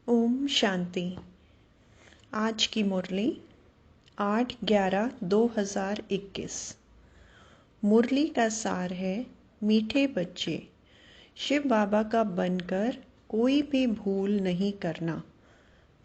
ओम शांति। आज की मुरली 8/11/2021। मुरली का सार है, मीठे बच्चे, शिव बाबा का बनकर कोई भी भूल नहीं करना।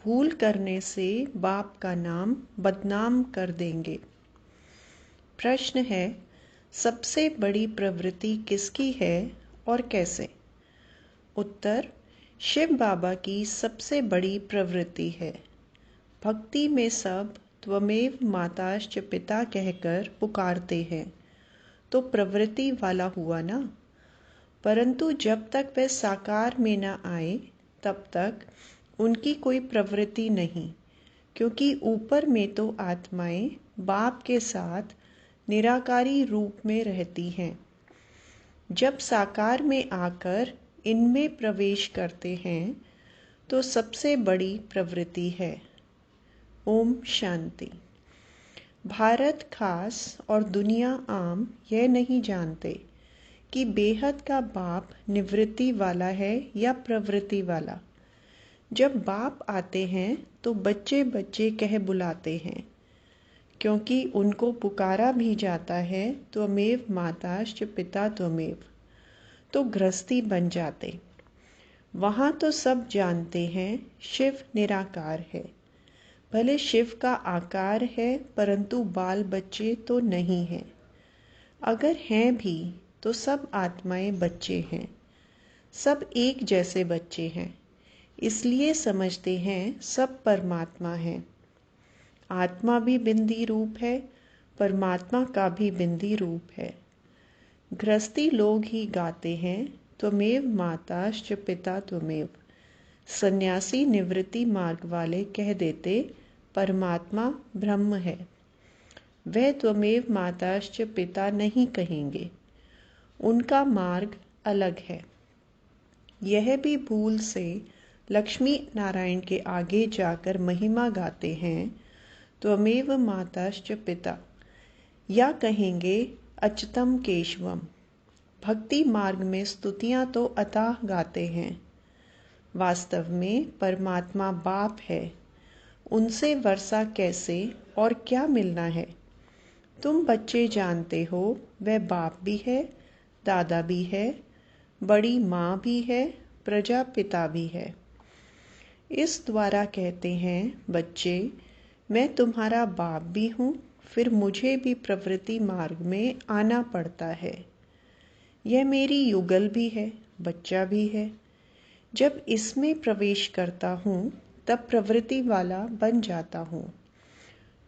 भूल करने से बाप का नाम बदनाम कर देंगे। प्रश्न है, सबसे बड़ी प्रवृत्ति किसकी है और कैसे? उत्तर, शिव बाबा की सबसे बड़ी प्रवृत्ति है। भक्ति में सब त्वमेव माताश्च पिता कहकर पुकारते हैं तो प्रवृत्ति वाला हुआ ना। परंतु जब तक वे साकार में न आए तब तक उनकी कोई प्रवृत्ति नहीं, क्योंकि ऊपर में तो आत्माएं बाप के साथ निराकारी रूप में रहती हैं। जब साकार में आकर इनमें प्रवेश करते हैं तो सबसे बड़ी प्रवृत्ति है। ओम शांति। भारत खास और दुनिया आम यह नहीं जानते कि बेहद का बाप निवृत्ति वाला है या प्रवृत्ति वाला। जब बाप आते हैं तो बच्चे बच्चे कह बुलाते हैं, क्योंकि उनको पुकारा भी जाता है त्वमेव माताश्च पिता त्वमेव, तो गृहस्थी बन जाते। वहाँ तो सब जानते हैं शिव निराकार है। भले शिव का आकार है परंतु बाल बच्चे तो नहीं हैं। अगर हैं भी तो सब आत्माएं बच्चे हैं। सब एक जैसे बच्चे हैं, इसलिए समझते हैं सब परमात्मा है। आत्मा भी बिंदी रूप है, परमात्मा का भी बिंदी रूप है। गृहस्थी लोग ही गाते हैं त्वमेव माताश्च पिता त्वमेव। सन्यासी निवृत्ति मार्ग वाले कह देते परमात्मा ब्रह्म है। वह त्वमेव माताश्च पिता नहीं कहेंगे, उनका मार्ग अलग है। यह भी भूल से लक्ष्मी नारायण के आगे जाकर महिमा गाते हैं त्वमेव माताश्च पिता, या कहेंगे अच्युतम केशवम। भक्ति मार्ग में स्तुतियां तो अथाह गाते हैं। वास्तव में परमात्मा बाप है, उनसे वर्षा कैसे और क्या मिलना है? तुम बच्चे जानते हो वह बाप भी है, दादा भी है, बड़ी माँ भी है, प्रजापिता भी है। इस द्वारा कहते हैं बच्चे, मैं तुम्हारा बाप भी हूँ, फिर मुझे भी प्रवृत्ति मार्ग में आना पड़ता है। यह मेरी युगल भी है, बच्चा भी है। जब इसमें प्रवेश करता हूँ तब प्रवृत्ति वाला बन जाता हूँ।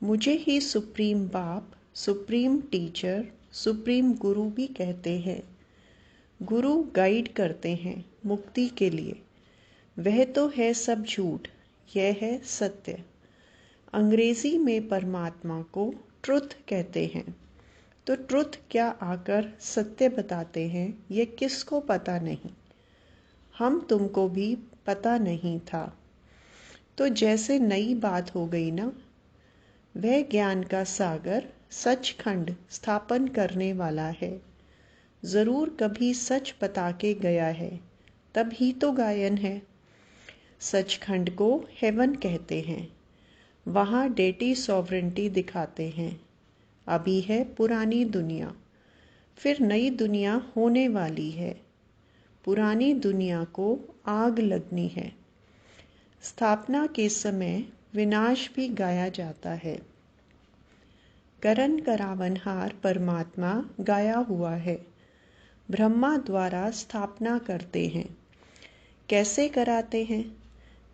मुझे ही सुप्रीम बाप, सुप्रीम टीचर, सुप्रीम गुरु भी कहते हैं। गुरु गाइड करते हैं मुक्ति के लिए। वह तो है सब झूठ, यह है सत्य। अंग्रेजी में परमात्मा को ट्रुथ कहते हैं, तो ट्रुथ क्या आकर सत्य बताते हैं ये किसको पता नहीं। हम तुमको भी पता नहीं था, तो जैसे नई बात हो गई ना। वह ज्ञान का सागर सचखंड स्थापन करने वाला है। ज़रूर कभी सच बता के गया है, तब ही तो गायन है। सचखंड को हेवन कहते हैं। वहाँ डेटी सॉवरेंटी दिखाते हैं। अभी है पुरानी दुनिया, फिर नई दुनिया होने वाली है। पुरानी दुनिया को आग लगनी है। स्थापना के समय विनाश भी गाया जाता है। करण करावनहार परमात्मा गाया हुआ है। ब्रह्मा द्वारा स्थापना करते हैं। कैसे कराते हैं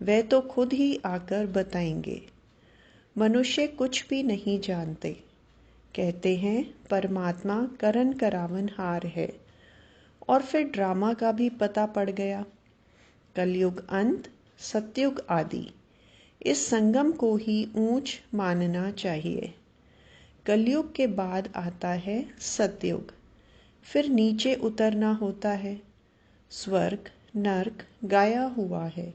वह तो खुद ही आकर बताएंगे। मनुष्य कुछ भी नहीं जानते। कहते हैं परमात्मा करण करावनहार है, और फिर ड्रामा का भी पता पड़ गया। कलयुग अंत, सतयुग आदि, इस संगम को ही ऊंच मानना चाहिए। कलयुग के बाद आता है सतयुग, फिर नीचे उतरना होता है। स्वर्ग नर्क गाया हुआ है।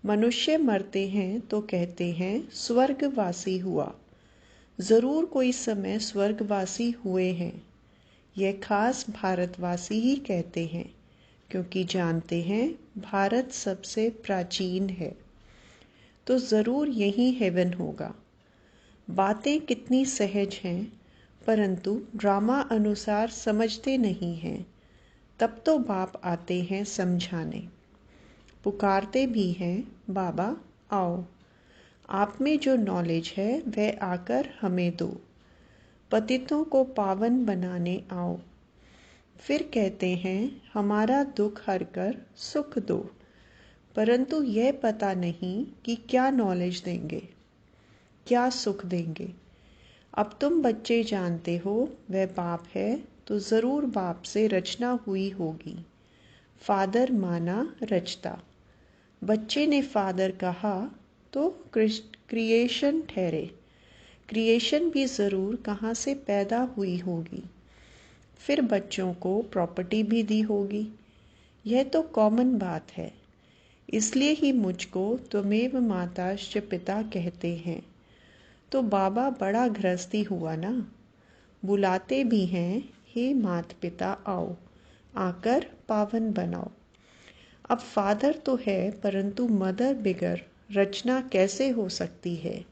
मनुष्य मरते हैं तो कहते हैं स्वर्गवासी हुआ। ज़रूर कोई समय स्वर्गवासी हुए हैं। यह खास भारतवासी ही कहते हैं, क्योंकि जानते हैं भारत सबसे प्राचीन है, तो ज़रूर यही हेवन होगा। बातें कितनी सहज हैं, परंतु ड्रामा अनुसार समझते नहीं हैं। तब तो बाप आते हैं समझाने, पुकारते भी हैं, बाबा आओ, आप में जो नॉलेज है वह आकर हमें दो, पतितों को पावन बनाने आओ। फिर कहते हैं हमारा दुख हरकर सुख दो, परंतु यह पता नहीं कि क्या नॉलेज देंगे, क्या सुख देंगे। अब तुम बच्चे जानते हो वह बाप है, तो ज़रूर बाप से रचना हुई होगी। फादर माना रचता, बच्चे ने फादर कहा तो क्रिएशन ठहरे। क्रिएशन भी ज़रूर कहाँ से पैदा हुई होगी। फिर बच्चों को प्रॉपर्टी भी दी होगी। यह तो कॉमन बात है, इसलिए ही मुझको त्वमेव माताश्च पिता कहते हैं। तो बाबा बड़ा गृहस्थी हुआ ना, बुलाते भी हैं, हे मात पिता आओ, आकर पावन बनाओ। अब फादर तो है, परंतु मदर बिगर रचना कैसे हो सकती है।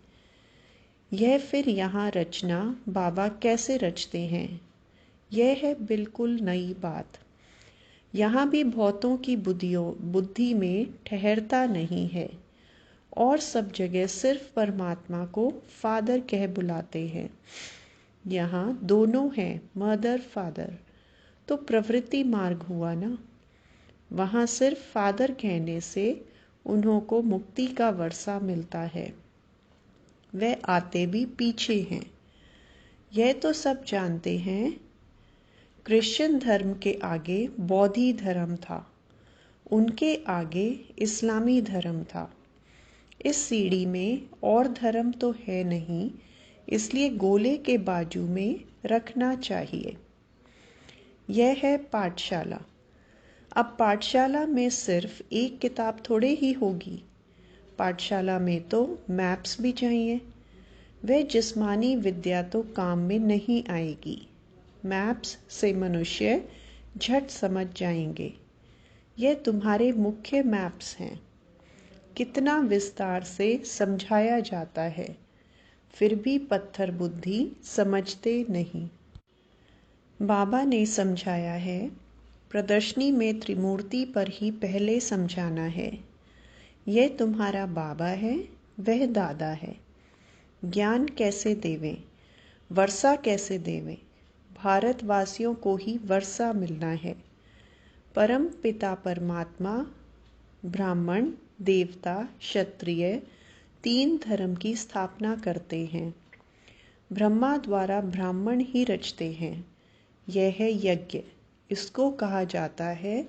यह फिर यहाँ रचना बाबा कैसे रचते हैं, यह है बिल्कुल नई बात। यहाँ भी बहुतों की बुद्धि में ठहरता नहीं है, और सब जगह सिर्फ परमात्मा को फादर कह बुलाते हैं। यहाँ दोनों हैं, मदर फादर, तो प्रवृत्ति मार्ग हुआ ना। वहाँ सिर्फ फादर कहने से उन्हों को मुक्ति का वर्षा मिलता है। वह आते भी पीछे हैं, यह तो सब जानते हैं। क्रिश्चियन धर्म के आगे बौद्धी धर्म था, उनके आगे इस्लामी धर्म था। इस सीढ़ी में और धर्म तो है नहीं, इसलिए गोले के बाजू में रखना चाहिए। यह है पाठशाला। अब पाठशाला में सिर्फ एक किताब थोड़े ही होगी, पाठशाला में तो मैप्स भी चाहिए। वह जिस्मानी विद्या तो काम में नहीं आएगी, मैप्स से मनुष्य झट समझ जाएंगे। यह तुम्हारे मुख्य मैप्स हैं। कितना विस्तार से समझाया जाता है, फिर भी पत्थर बुद्धि समझते नहीं। बाबा ने समझाया है, प्रदर्शनी में त्रिमूर्ति पर ही पहले समझाना है। यह तुम्हारा बाबा है, वह दादा है। ज्ञान कैसे देवें, वर्षा कैसे देवें, भारतवासियों को ही वर्षा मिलना है। परम पिता परमात्मा ब्राह्मण, देवता, क्षत्रिय 3 धर्म की स्थापना करते हैं। ब्रह्मा द्वारा ब्राह्मण ही रचते हैं। यह है यज्ञ, इसको कहा जाता है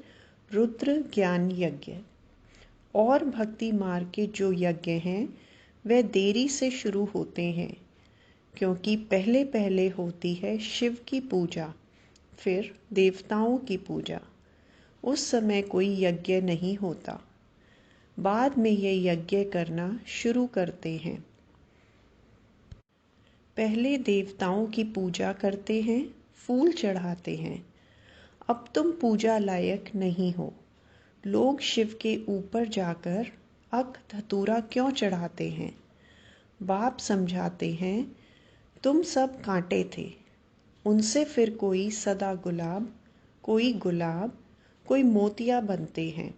रुद्र ज्ञान यज्ञ। और भक्ति मार्ग के जो यज्ञ हैं वह देरी से शुरू होते हैं, क्योंकि पहले पहले होती है शिव की पूजा, फिर देवताओं की पूजा। उस समय कोई यज्ञ नहीं होता, बाद में ये यज्ञ करना शुरू करते हैं। पहले देवताओं की पूजा करते हैं, फूल चढ़ाते हैं। अब तुम पूजा लायक नहीं हो। लोग शिव के ऊपर जाकर अक धतूरा क्यों चढ़ाते हैं। बाप समझाते हैं, तुम सब कांटे थे, उनसे फिर कोई सदा गुलाब, कोई मोतिया बनते हैं,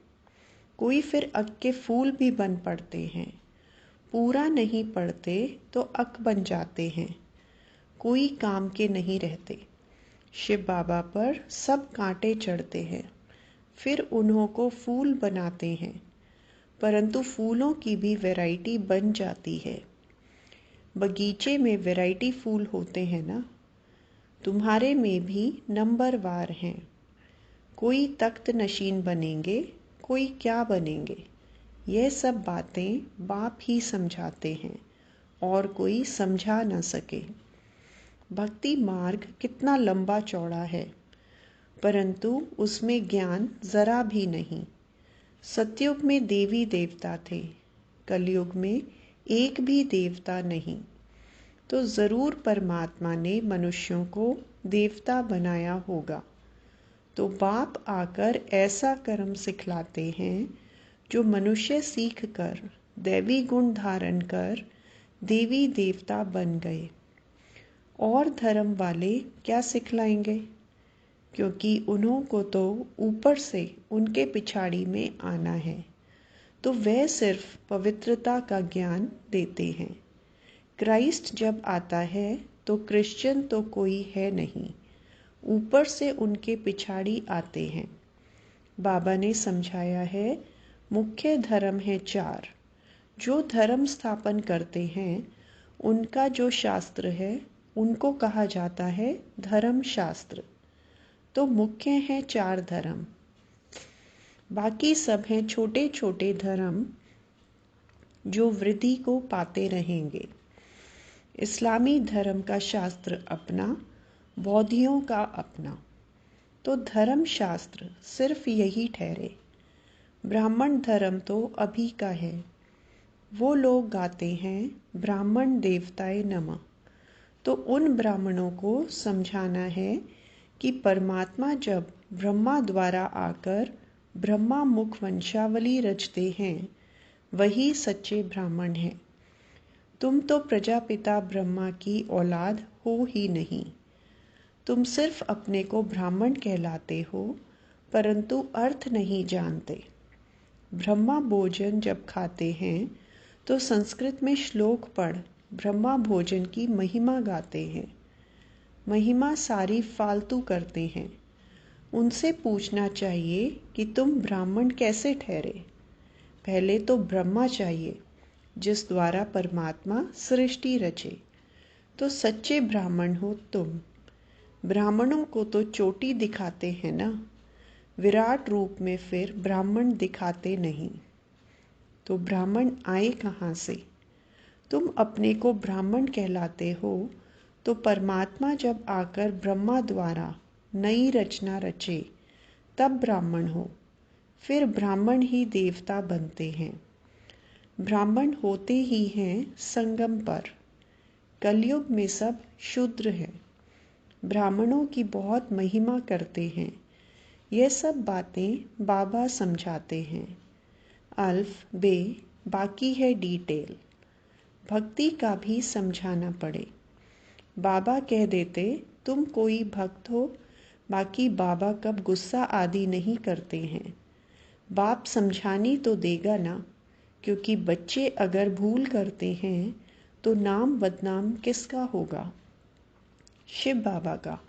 कोई फिर अक के फूल भी बन पड़ते हैं। पूरा नहीं पड़ते तो अक बन जाते हैं, कोई काम के नहीं रहते। शिव बाबा पर सब कांटे चढ़ते हैं, फिर उन्हों को फूल बनाते हैं, परंतु फूलों की भी वैरायटी बन जाती है। बगीचे में वैरायटी फूल होते हैं ना, तुम्हारे में भी नंबरवार हैं। कोई तख्त नशीन बनेंगे, कोई क्या बनेंगे। यह सब बातें बाप ही समझाते हैं, और कोई समझा न सके। भक्ति मार्ग कितना लंबा चौड़ा है, परंतु उसमें ज्ञान जरा भी नहीं। सतयुग में देवी देवता थे, कलयुग में एक भी देवता नहीं। तो ज़रूर परमात्मा ने मनुष्यों को देवता बनाया होगा। तो बाप आकर ऐसा कर्म सिखलाते हैं जो मनुष्य सीख कर दैवी गुण धारण कर देवी देवता बन गए। और धर्म वाले क्या सिखलाएंगे, क्योंकि उन्हों को तो ऊपर से उनके पिछाड़ी में आना है, तो वह सिर्फ पवित्रता का ज्ञान देते हैं। क्राइस्ट जब आता है तो क्रिश्चियन तो कोई है नहीं, ऊपर से उनके पिछाड़ी आते हैं। बाबा ने समझाया है मुख्य धर्म है 4। जो धर्म स्थापन करते हैं उनका जो शास्त्र है उनको कहा जाता है धर्म शास्त्र। तो मुख्य हैं 4 धर्म, बाकी सब हैं छोटे छोटे धर्म जो वृद्धि को पाते रहेंगे। इस्लामी धर्म का शास्त्र अपना, बौद्धियों का अपना। तो धर्म शास्त्र सिर्फ यही ठहरे। ब्राह्मण धर्म तो अभी का है। वो लोग गाते हैं ब्राह्मण देवताए नमः। तो उन ब्राह्मणों को समझाना है कि परमात्मा जब ब्रह्मा द्वारा आकर ब्रह्मा मुख वंशावली रचते हैं वही सच्चे ब्राह्मण हैं। तुम तो प्रजापिता ब्रह्मा की औलाद हो ही नहीं। तुम सिर्फ अपने को ब्राह्मण कहलाते हो, परंतु अर्थ नहीं जानते। ब्रह्मा भोजन जब खाते हैं तो संस्कृत में श्लोक पढ़ ब्रह्मा भोजन की महिमा गाते हैं। महिमा सारी फालतू करते हैं। उनसे पूछना चाहिए कि तुम ब्राह्मण कैसे ठहरे। पहले तो ब्रह्मा चाहिए जिस द्वारा परमात्मा सृष्टि रचे, तो सच्चे ब्राह्मण हो तुम। ब्राह्मणों को तो चोटी दिखाते हैं ना, विराट रूप में फिर ब्राह्मण दिखाते नहीं। तो ब्राह्मण आए कहाँ से? तुम अपने को ब्राह्मण कहलाते हो, तो परमात्मा जब आकर ब्रह्मा द्वारा नई रचना रचे तब ब्राह्मण हो, फिर ब्राह्मण ही देवता बनते हैं। ब्राह्मण होते ही हैं संगम पर। कलयुग में सब शूद्र हैं। ब्राह्मणों की बहुत महिमा करते हैं। ये सब बातें बाबा समझाते हैं। अल्फ बे बाकी है डिटेल। भक्ति का भी समझाना पड़े। बाबा कह देते तुम कोई भक्त हो, बाकी बाबा कब गुस्सा आदि नहीं करते हैं। बाप समझानी तो देगा ना, क्योंकि बच्चे अगर भूल करते हैं तो नाम बदनाम किसका होगा? शिव बाबा का।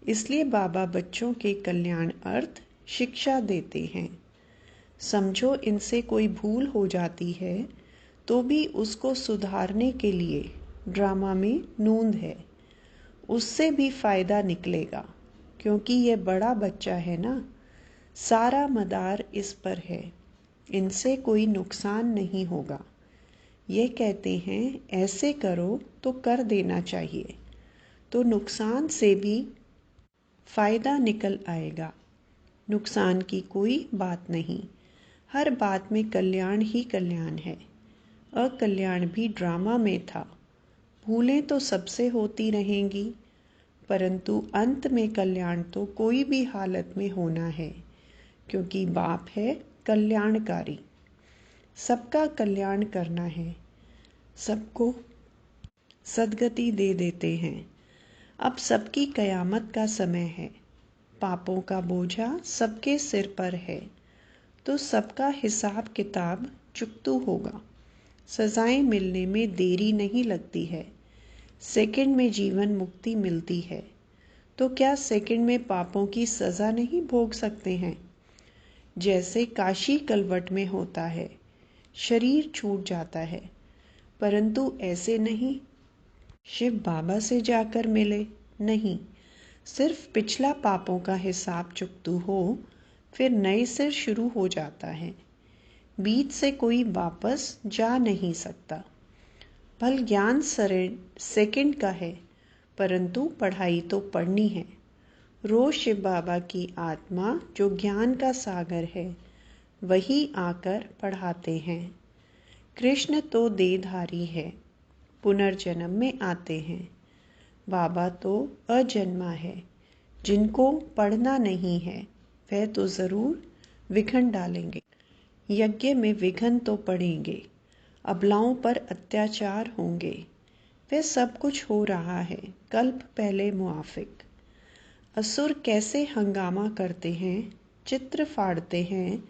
इसलिए बाबा बच्चों के कल्याण अर्थ शिक्षा देते हैं। समझो इनसे कोई भूल हो जाती है तो भी उसको सुधारने के लिए ड्रामा में नूंद है। उससे भी फायदा निकलेगा, क्योंकि ये बड़ा बच्चा है ना, सारा मदार इस पर है। इनसे कोई नुकसान नहीं होगा। ये कहते हैं ऐसे करो तो कर देना चाहिए, तो नुकसान से भी फायदा निकल आएगा। नुकसान की कोई बात नहीं। हर बात में कल्याण ही कल्याण है। अकल्याण भी ड्रामा में था। भूलें तो सबसे होती रहेंगी, परंतु अंत में कल्याण तो कोई भी हालत में होना है, क्योंकि बाप है कल्याणकारी। सबका कल्याण करना है, सबको सद्गति दे देते हैं। अब सबकी कयामत का समय है। पापों का बोझा सबके सिर पर है, तो सबका हिसाब किताब चुकतू होगा। सजाएं मिलने में देरी नहीं लगती है। सेकंड में जीवन मुक्ति मिलती है, तो क्या सेकंड में पापों की सजा नहीं भोग सकते हैं? जैसे काशी कलवट में होता है, शरीर छूट जाता है, परंतु ऐसे नहीं शिव बाबा से जाकर मिले नहीं। सिर्फ पिछला पापों का हिसाब चुकतू हो, फिर नए सिर शुरू हो जाता है। बीच से कोई वापस जा नहीं सकता। भल ज्ञान सेकंड का है, परंतु पढ़ाई तो पढ़नी है। रोज शिव बाबा की आत्मा जो ज्ञान का सागर है वही आकर पढ़ाते हैं। कृष्ण तो देहधारी है, पुनर्जन्म में आते हैं। बाबा तो अजन्मा है, जिनको पढ़ना नहीं है वह तो ज़रूर विघन डालेंगे। यज्ञ में विघन तो पड़ेंगे, अबलाओं पर अत्याचार होंगे। वह सब कुछ हो रहा है कल्प पहले मुआफिक। असुर कैसे हंगामा करते हैं, चित्र फाड़ते हैं,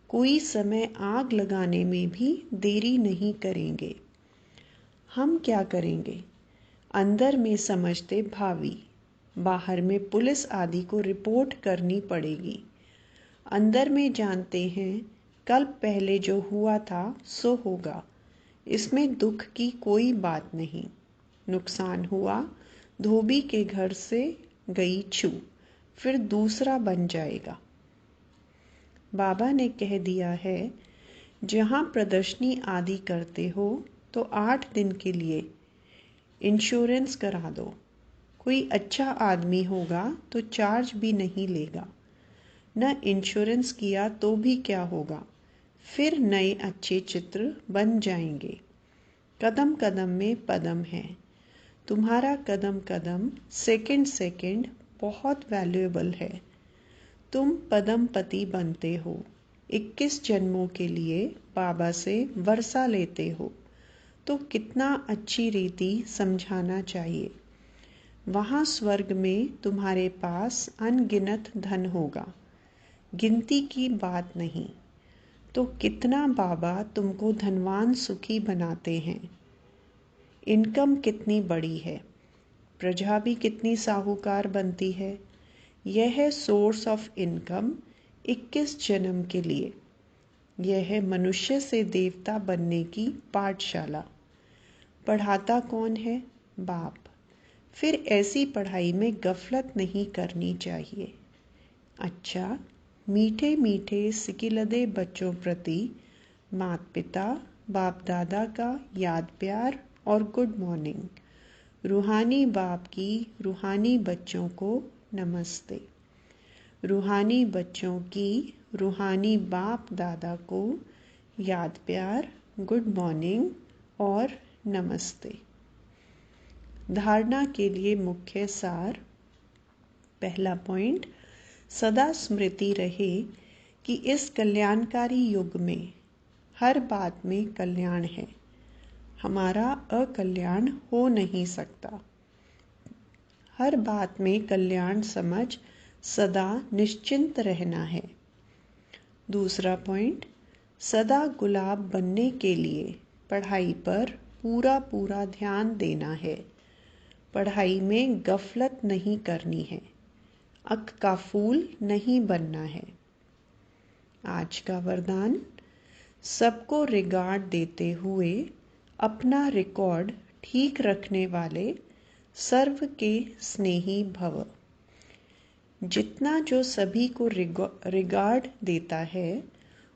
कोई समय आग लगाने में भी देरी नहीं करेंगे। हम क्या करेंगे? अंदर में समझते भावी, बाहर में पुलिस आदि को रिपोर्ट करनी पड़ेगी। अंदर में जानते हैं कल पहले जो हुआ था सो होगा, इसमें दुख की कोई बात नहीं। नुकसान हुआ, धोबी के घर से गई छू, फिर दूसरा बन जाएगा। बाबा ने कह दिया है, जहाँ प्रदर्शनी आदि करते हो तो 8 दिन के लिए इंश्योरेंस करा दो। कोई अच्छा आदमी होगा तो चार्ज भी नहीं लेगा। न इंश्योरेंस किया तो भी क्या होगा, फिर नए अच्छे चित्र बन जाएंगे। कदम कदम में पदम है। तुम्हारा कदम कदम, सेकंड सेकंड बहुत वैल्यूएबल है। तुम पदमपति बनते हो। 21 जन्मों के लिए बाबा से वर्षा लेते हो तो कितना अच्छी रीति समझाना चाहिए। वहाँ स्वर्ग में तुम्हारे पास अनगिनत धन होगा, गिनती की बात नहीं। तो कितना बाबा तुमको धनवान सुखी बनाते हैं। इनकम कितनी बड़ी है, प्रजा भी कितनी साहूकार बनती है। यह है सोर्स ऑफ इनकम 21 जन्म के लिए। यह है मनुष्य से देवता बनने की पाठशाला। पढ़ाता कौन है? बाप। फिर ऐसी पढ़ाई में गफलत नहीं करनी चाहिए। अच्छा, मीठे मीठे सिकिलदे बच्चों प्रति माता पिता बाप दादा का याद प्यार और गुड मॉर्निंग। रूहानी बाप की रूहानी बच्चों को नमस्ते। रूहानी बच्चों की रूहानी बाप दादा को याद प्यार, गुड मॉर्निंग और नमस्ते। धारणा के लिए मुख्य सार। पहला पॉइंट, सदा स्मृति रहे कि इस कल्याणकारी युग में हर बात में कल्याण है। हमारा अकल्याण हो नहीं सकता। हर बात में कल्याण समझ सदा निश्चिंत रहना है। दूसरा पॉइंट, सदा गुलाब बनने के लिए पढ़ाई पर पूरा पूरा ध्यान देना है। पढ़ाई में गफलत नहीं करनी है। अक का फूल नहीं बनना है। आज का वरदान, सबको रिगार्ड देते हुए अपना रिकॉर्ड ठीक रखने वाले सर्व के स्नेही भव। जितना जो सभी को रिगार्ड देता है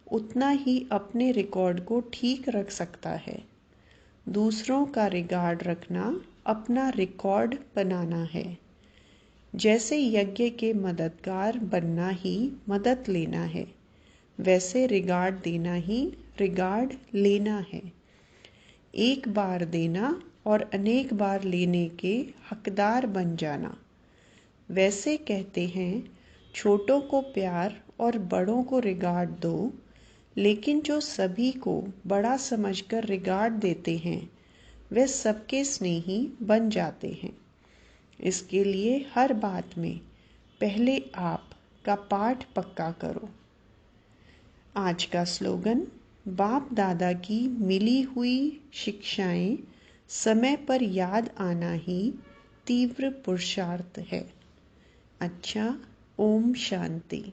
उतना ही अपने रिकॉर्ड को ठीक रख सकता है। दूसरों का रिगार्ड रखना अपना रिकॉर्ड बनाना है। जैसे यज्ञ के मददगार बनना ही मदद लेना है, वैसे रिगार्ड देना ही रिगार्ड लेना है। एक बार देना और अनेक बार लेने के हकदार बन जाना। वैसे कहते हैं, छोटों को प्यार और बड़ों को रिगार्ड दो, लेकिन जो सभी को बड़ा समझकर रिगार्ड देते हैं वे सबके स्नेही बन जाते हैं। इसके लिए हर बात में पहले आप का पाठ पक्का करो। आज का स्लोगन, बाप दादा की मिली हुई शिक्षाएं समय पर याद आना ही तीव्र पुरुषार्थ है। अच्छा, ओम शांति।